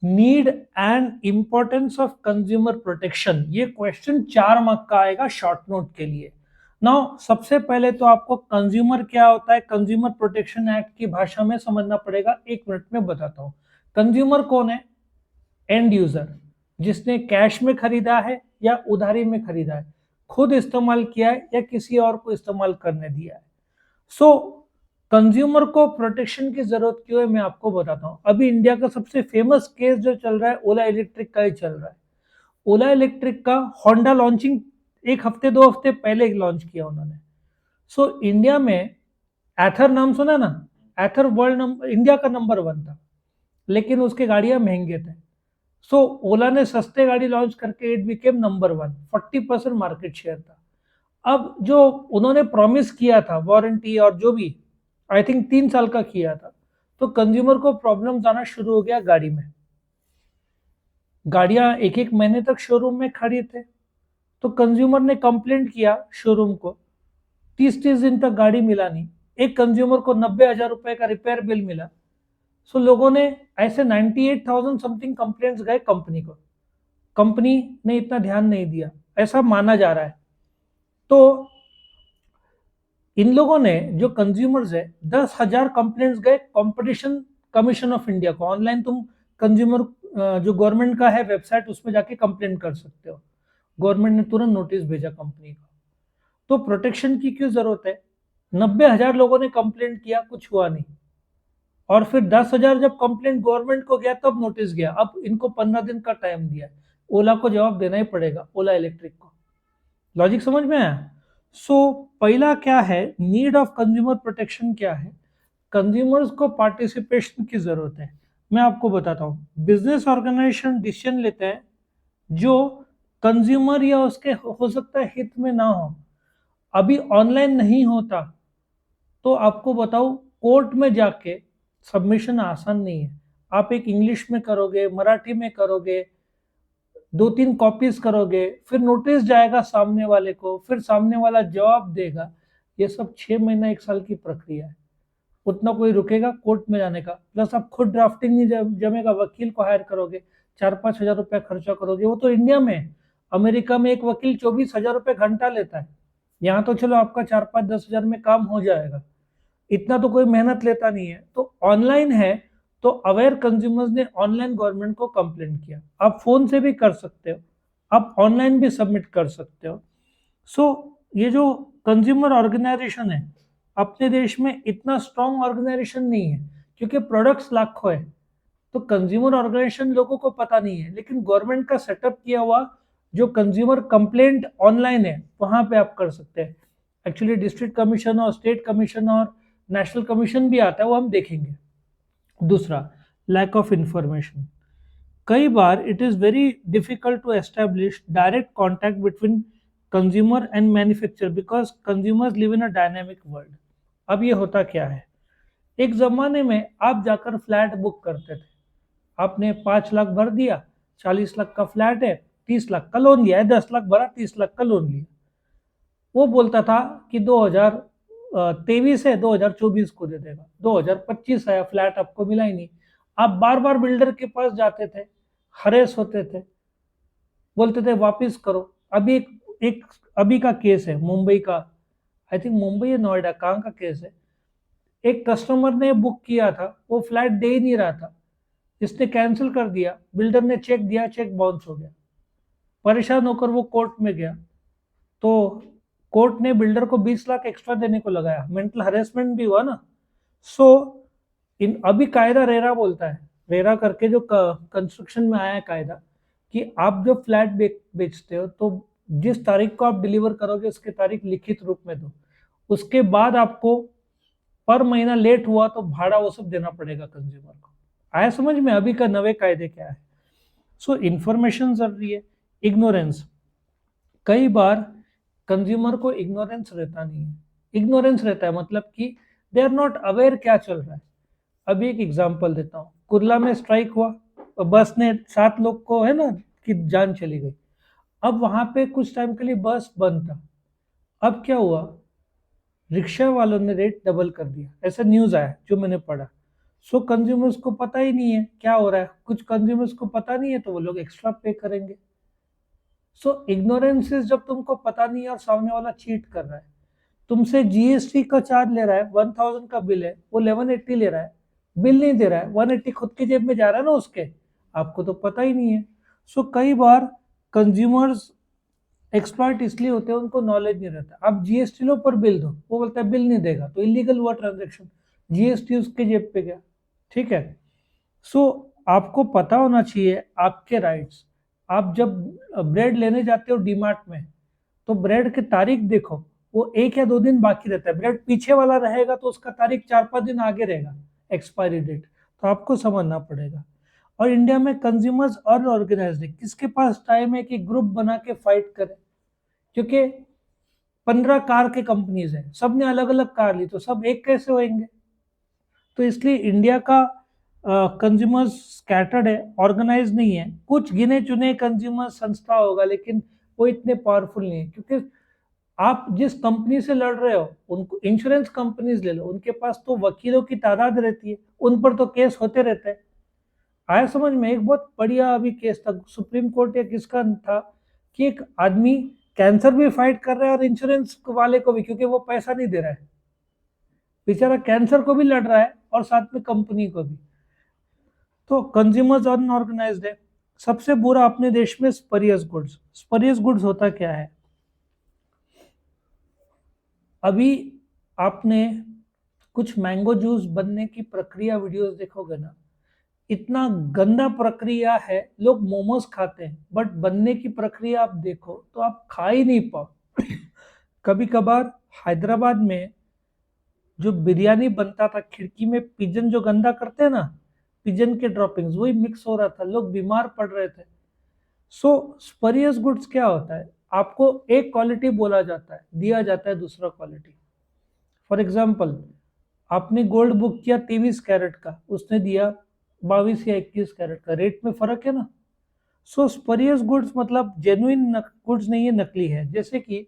Need and importance of consumer protection, ये question 4 mark का आएगा शॉर्ट नोट के लिए। नाउ सबसे पहले तो आपको कंज्यूमर क्या होता है, कंज्यूमर प्रोटेक्शन एक्ट की भाषा में समझना पड़ेगा। 1 मिनट में बताता हूँ। कंज्यूमर कौन है? एंड यूजर, जिसने कैश में खरीदा है या उधारी में खरीदा है, खुद इस्तेमाल किया है या किसी और को इस्तेमाल करने दिया है। सो कंज्यूमर को प्रोटेक्शन की जरूरत क्यों है, मैं आपको बताता हूँ। अभी इंडिया का सबसे फेमस केस जो चल रहा है ओला इलेक्ट्रिक का ही चल रहा है। ओला इलेक्ट्रिक का होंडा लॉन्चिंग 1 हफ्ते 2 हफ्ते पहले लॉन्च किया उन्होंने। सो इंडिया में एथर नाम सुना ना? एथर वर्ल्ड नंबर इंडिया का नंबर 1 था, लेकिन उसके गाड़ियां महंगे थे। सो ओला ने सस्ते गाड़ी लॉन्च करके it became number 1, 40% market share था। अब जो उन्होंने प्रॉमिस किया था वारंटी और जो भी, आई थिंक 3 साल का किया था, तो कंज्यूमर को प्रॉब्लम आना शुरू हो गया गाड़ी में। गाड़ियां 1 1 महीने तक शोरूम में खड़ी थे, तो कंज्यूमर ने कंप्लेंट किया शोरूम को। 30 30 दिन तक गाड़ी मिला नहीं। एक कंज्यूमर को 90,000 रुपए का रिपेयर बिल मिला। सो लोगों ने ऐसे 98,000 समथिंग कंप्लेंट्स गए कंपनी को। कंपनी ने इतना ध्यान नहीं दिया, ऐसा माना जा रहा है। तो इन लोगों ने, जो कंज्यूमर्स है, 10,000 कंप्लेंट्स गए कंपटीशन कमीशन ऑफ इंडिया को। ऑनलाइन तुम कंज्यूमर जो गवर्नमेंट का है वेबसाइट, उसमें जाके कंप्लेन कर सकते हो। गवर्नमेंट ने तुरंत नोटिस भेजा कंपनी को। तो प्रोटेक्शन की क्यों जरूरत है? 90,000 लोगों ने कंप्लेंट किया, कुछ हुआ नहीं। और फिर 10,000 जब कंप्लेंट गवर्नमेंट को गया तब नोटिस गया। अब इनको 15 दिन का टाइम दिया। ओला को जवाब देना ही पड़ेगा, ओला इलेक्ट्रिक को। लॉजिक समझ में आया? सो पहला क्या है, नीड ऑफ कंज्यूमर प्रोटेक्शन क्या है? कंज्यूमर्स को पार्टिसिपेशन की जरूरत है। मैं आपको बताता हूँ। बिजनेस ऑर्गेनाइजेशन डिसीजन लेते हैं जो कंज्यूमर या उसके हो सकता है हित में ना हो। अभी ऑनलाइन नहीं होता तो आपको बताऊं, कोर्ट में जाके सबमिशन आसान नहीं है। आप एक इंग्लिश में करोगे, मराठी में करोगे, 2 3 कॉपीज करोगे, फिर नोटिस जाएगा सामने वाले को, फिर सामने वाला जवाब देगा। ये सब 6 महीना 1 साल की प्रक्रिया है। उतना कोई रुकेगा कोर्ट में जाने का? प्लस आप खुद ड्राफ्टिंग नहीं जमेगा, वकील को हायर करोगे, 4 5 हज़ार रुपया खर्चा करोगे। वो तो इंडिया में है। अमेरिका में एक वकील 24,000 रुपये घंटा लेता है। यहाँ तो चलो आपका 4 5 10 हज़ार में काम हो जाएगा। इतना तो कोई मेहनत लेता नहीं है। तो ऑनलाइन है, तो अवेयर कंज्यूमर्स ने ऑनलाइन गवर्नमेंट को कंप्लेंट किया। आप फोन से भी कर सकते हो, आप ऑनलाइन भी सबमिट कर सकते हो। सो ये जो कंज्यूमर ऑर्गेनाइजेशन है, अपने देश में इतना स्ट्रॉन्ग ऑर्गेनाइजेशन नहीं है, क्योंकि प्रोडक्ट्स लाखों है। तो कंज्यूमर ऑर्गेनाइजेशन लोगों को पता नहीं है, लेकिन गवर्नमेंट का सेटअप किया हुआ जो कंज्यूमर कंप्लेंट ऑनलाइन है, वहां पे आप कर सकते हैं। एक्चुअली डिस्ट्रिक्ट कमीशन और स्टेट कमीशन और नेशनल कमीशन भी आता है, वो हम देखेंगे। दूसरा, लैक ऑफ इंफॉर्मेशन। कई बार it is very difficult to establish direct contact between consumer and manufacturer because consumers live in a dynamic world. अब ये होता क्या है, एक ज़माने में आप जाकर फ्लैट बुक करते थे। आपने 5 लाख भर दिया, 40 लाख का फ्लैट है, 30 लाख का लोन लिया है, 10 लाख भरा, 30 लाख का लोन लिया। वो बोलता था कि 2023 है, 2024 को दे देगा। 2025 आया, फ्लैट आपको मिला ही नहीं। आप बार बार बिल्डर के पास जाते थे, हरेस होते थे, बोलते थे वापिस करो। एक अभी का केस है मुंबई का, आई थिंक मुंबई या नोएडा, कहाँ का केस है। एक कस्टमर ने बुक किया था, वो फ्लैट दे ही नहीं रहा था, इसने कैंसिल कर दिया। बिल्डर ने चेक दिया, चेक बाउंस हो गया। परेशान होकर वो कोर्ट में गया, तो कोर्ट ने बिल्डर को 20 लाख एक्स्ट्रा देने को लगाया। मेंटल हरेसमेंट भी हुआ ना। सो इन अभी कायदा रेरा बोलता है, रेरा करके जो कंस्ट्रक्शन में आया है कायदा, कि आप जो फ्लैट बेचते हो तो जिस तारीख को आप डिलीवर करोगे उसके तारीख लिखित रूप में दो। उसके बाद आपको पर महीना लेट हुआ तो भाड़ा वो सब देना पड़ेगा कंज्यूमर को। आया समझ में अभी का नवे कायदे क्या है? सो इंफॉर्मेशन जरूरी है। इग्नोरेंस, कई बार कंज्यूमर को इग्नोरेंस रहता नहीं है। इग्नोरेंस रहता है मतलब कि दे आर नॉट अवेयर क्या चल रहा है। अभी एक एग्जांपल देता हूँ। कुर्ला में स्ट्राइक हुआ, तो बस ने 7 लोग को है ना कि जान चली गई। अब वहां पे कुछ टाइम के लिए बस बंद था। अब क्या हुआ, रिक्शा वालों ने रेट डबल कर दिया, ऐसा न्यूज आया जो मैंने पढ़ा। सो कंज्यूमर्स को पता ही नहीं है क्या हो रहा है, कुछ कंज्यूमर्स को पता नहीं है तो वो लोग एक्स्ट्रा पे करेंगे। सो इग्नोरेंस इज जब तुमको पता नहीं है और सामने वाला चीट कर रहा है, तुमसे जीएसटी का चार्ज ले रहा है, 1000 का बिल है, वो 1180 ले रहा है, बिल नहीं दे रहा है, 180 खुद की जेब में जा रहा है ना उसके, आपको तो पता ही नहीं है। सो कई बार कंज्यूमर्स एक्सपर्ट इसलिए होते हैं, उनको नॉलेज नहीं रहता। आप जीएसटी लो पर बिल दो, वो बोलता है बिल नहीं देगा, तो इलीगल हुआ ट्रांजेक्शन, जीएसटी उसके जेब पे गया। ठीक है। सो आपको पता होना चाहिए आपके राइट्स। आप जब ब्रेड लेने जाते हो डीमार्ट में, तो ब्रेड की तारीख देखो, वो 1 या 2 दिन बाकी रहता है, ब्रेड पीछे वाला रहेगा तो उसका तारीख 4-5 दिन आगे रहेगा, एक्सपायरी डेट। तो आपको समझना पड़ेगा। और इंडिया में कंज्यूमर्स अनऑर्गेनाइज्ड है, किसके पास टाइम है कि ग्रुप बना के फाइट करे, क्योंकि 15 कार के कंपनीज है, सब ने अलग अलग कार ली, तो सब एक कैसे होंगे। तो इसलिए इंडिया का कंज्यूमर्स स्कैटर्ड है, ऑर्गेनाइज नहीं है। कुछ गिने चुने कंज्यूमर संस्था होगा, लेकिन वो इतने पावरफुल नहीं है, क्योंकि आप जिस कंपनी से लड़ रहे हो, उनको इंश्योरेंस कंपनीज ले लो, उनके पास तो वकीलों की तादाद रहती है, उन पर तो केस होते रहते हैं। आया समझ में। एक बहुत बढ़िया अभी केस था सुप्रीम कोर्ट या किसका था, कि एक आदमी कैंसर भी फाइट कर रहा है और इंश्योरेंस वाले को भी, क्योंकि वो पैसा नहीं दे रहा है, बेचारा कैंसर को भी लड़ रहा है और साथ में कंपनी को भी। तो कंज्यूमर्स अनऑर्गेनाइज्ड है। सबसे बुरा अपने देश में स्परियस गुड्स। स्परियस गुड्स होता क्या है, अभी आपने कुछ मैंगो जूस बनने की प्रक्रिया वीडियोस देखोगे ना, इतना गंदा प्रक्रिया है। लोग मोमोज खाते हैं, बट बनने की प्रक्रिया आप देखो तो आप खा ही नहीं पाओ। कभी कभार हैदराबाद में जो बिरयानी बनता था, खिड़की में पिजन जो गंदा करते हैं ना, पिजन के ड्रॉपिंग्स वही मिक्स हो रहा था, लोग बीमार पड़ रहे थे। सो स्परियस गुड्स क्या होता है, आपको एक क्वालिटी बोला जाता है, दिया जाता है दूसरा क्वालिटी। फॉर एग्जाम्पल, आपने गोल्ड बुक किया 23 कैरेट का, उसने दिया 22 या 21 कैरेट का, रेट में फर्क है ना। सो स्परियस गुड्स मतलब जेन्युइन गुड्स नहीं है, नकली है। जैसे कि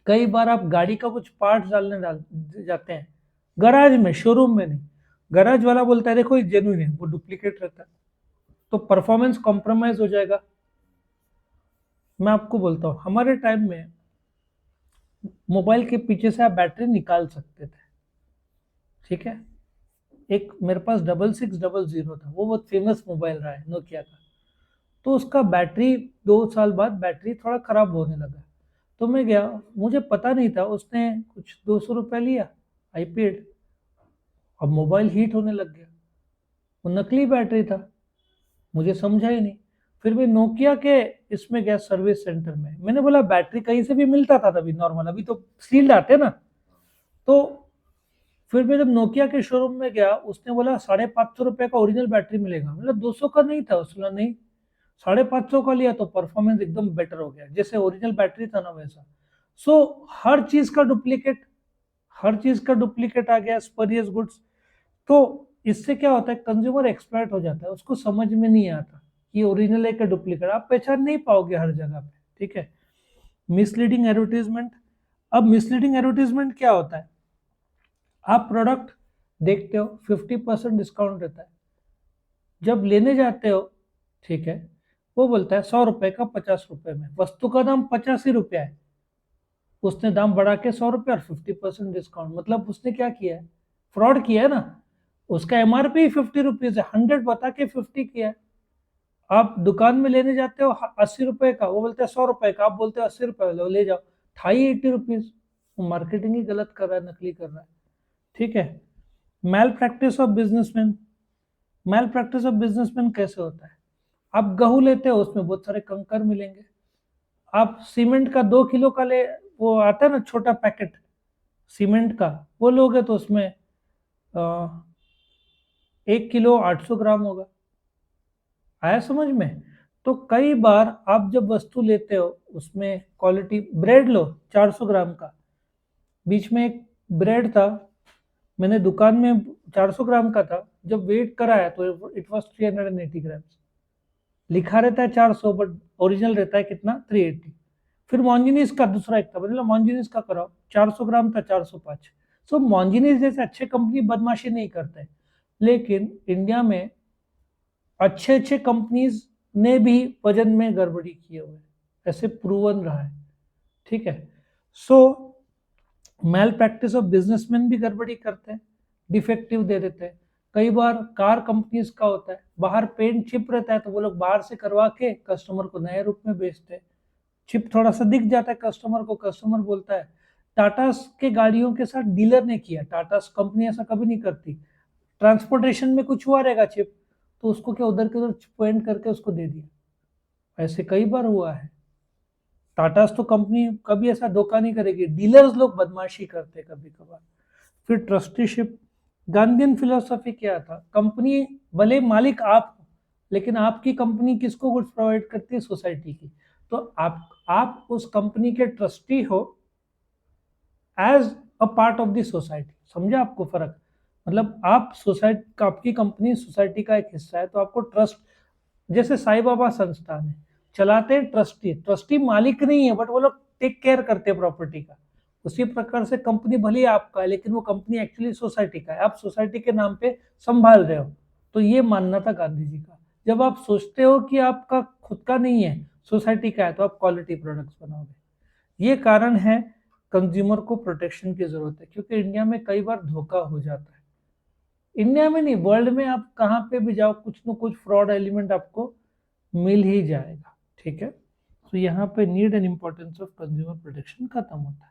कई बार आप गाड़ी का कुछ पार्ट डाल जाते हैं गराज में, शोरूम में नहीं, गराज वाला बोलता है देखो ये जेन्युइन है, वो डुप्लीकेट रहता है, तो परफॉर्मेंस कॉम्प्रोमाइज हो जाएगा। मैं आपको बोलता हूँ, हमारे टाइम में मोबाइल के पीछे से आप बैटरी निकाल सकते थे। ठीक है। एक मेरे पास 6600 था, वो बहुत फेमस मोबाइल रहा है नोकिया का। तो उसका बैटरी 2 साल बाद बैटरी थोड़ा खराब होने लगा, तो मैं गया, मुझे पता नहीं था, उसने कुछ 200 रुपया लिया, आई पेड। अब मोबाइल हीट होने लग गया, वो नकली बैटरी था, मुझे समझा ही नहीं। फिर भी नोकिया के इसमें गया सर्विस सेंटर में, मैंने बोला बैटरी कहीं से भी मिलता था तभी नॉर्मल, अभी तो सील्ड आते ना। तो फिर मैं जब नोकिया के शोरूम में गया, उसने बोला 550 रुपये का ओरिजिनल बैटरी मिलेगा, मतलब 200 का नहीं था, उसने नहीं 550 का लिया, तो परफॉर्मेंस एकदम बेटर हो गया, जैसे ओरिजिनल बैटरी था ना वैसा। सो हर चीज का डुप्लीकेट, हर चीज का डुप्लीकेट आ गया, स्परियस गुड्स। तो इससे क्या होता है, कंज्यूमर एक्सपर्ट हो जाता है, उसको समझ में नहीं आता कि ओरिजिनल है कि डुप्लीकेट, आप पहचान नहीं पाओगे हर जगह पे। ठीक है। Misleading advertisement. अब मिसलीडिंग एडवर्टीजमेंट क्या होता है, आप प्रोडक्ट देखते हो 50% डिस्काउंट रहता है, जब लेने जाते हो, ठीक है, वो बोलता है 100 रुपए का 50 रुपए में, वस्तु का दाम 85 रुपया है, उसने दाम बढ़ा के 100 रुपये और 50% डिस्काउंट, मतलब उसने क्या किया है, फ्रॉड किया है ना। उसका एमआरपी 50 रुपीज है, 100 बता के 50 किया है। आप दुकान में लेने जाते हो 80 रुपए का, वो बोलते हैं 100 रुपए का, आप बोलते हो 80 रुपए, लो ले जाओ, था ही 80 रुपीज। वो मार्केटिंग ही गलत कर रहा है, नकली कर रहा है। ठीक है। Malpractice of businessman. Malpractice of businessman कैसे होता है, आप गेहूं लेते हो, उसमें बहुत सारे कंकर मिलेंगे। आप सीमेंट का 2 किलो का ले, वो आता है ना छोटा पैकेट सीमेंट का, वो लोगे तो उसमें 1 किलो 800 ग्राम होगा। आया समझ में। तो कई बार आप जब वस्तु लेते हो, उसमें क्वालिटी, ब्रेड लो 400 ग्राम का, बीच में एक ब्रेड था, मैंने दुकान में 400 ग्राम का था, जब वेट कराया तो इट वॉज 380 ग्राम्स, लिखा रहता है 400, बट ओरिजिनल रहता है कितना, 380। फिर मॉन्जिनीस का दूसरा एक था, मतलब मॉन्जिनीस का कराओ, 400 ग्राम था 405। सो मॉन्जिनीस जैसे अच्छे कंपनी बदमाशी नहीं करते, लेकिन इंडिया में अच्छे अच्छे कंपनीज ने भी वजन में गड़बड़ी किए हुए हैं, ऐसे प्रूवन रहा है। ठीक है, सो मैल प्रैक्टिस ऑफ बिजनेसमैन भी गड़बड़ी करते हैं, डिफेक्टिव दे देते हैं। कई बार कार कंपनीज का होता है, बाहर पेंट चिप रहता है तो वो लोग बाहर से करवा के कस्टमर को नए रूप में बेचते हैं। चिप थोड़ा सा दिख जाता है कस्टमर को, कस्टमर बोलता है। टाटा के गाड़ियों के साथ डीलर ने किया, टाटा कंपनी ऐसा कभी नहीं करती। ट्रांसपोर्टेशन में कुछ हुआ रहेगा चिप, तो उसको क्या उधर के उधर पॉइंट करके उसको दे दिया। ऐसे कई बार हुआ है। टाटा तो कंपनी कभी ऐसा धोखा नहीं करेगी, डीलर्स लोग बदमाशी करते कभी कभार। फिर ट्रस्टीशिप, गांधीयन फिलोसफी क्या था, कंपनी भले मालिक आप हो, लेकिन आपकी कंपनी किसको गुड्स प्रोवाइड करती है, सोसाइटी की। तो आप उस कंपनी के ट्रस्टी हो as a part of the society. समझा आपको फर्क? मतलब आप सोसाइटी, आपकी कंपनी सोसाइटी का एक हिस्सा है, तो आपको ट्रस्ट, जैसे साईं बाबा संस्थान है, चलाते हैं ट्रस्टी, ट्रस्टी मालिक नहीं है बट वो लोग टेक केयर करते हैं प्रॉपर्टी का। उसी प्रकार से कंपनी भले ही आपका है, लेकिन वो कंपनी एक्चुअली सोसाइटी का है, आप सोसाइटी के नाम पे संभाल रहे हो। तो ये मानना था गांधी जी का। जब आप सोचते हो कि आपका खुद का नहीं है, सोसाइटी का है, तो आप क्वालिटी प्रोडक्ट्स बनाओगे। ये कारण है कंज्यूमर को प्रोटेक्शन की जरूरत है, क्योंकि इंडिया में कई बार धोखा हो जाता है। इंडिया में नहीं, वर्ल्ड में आप कहाँ पे भी जाओ, कुछ न कुछ फ्रॉड एलिमेंट आपको मिल ही जाएगा। ठीक है, तो यहाँ पे need and importance of consumer protection खत्म होता है।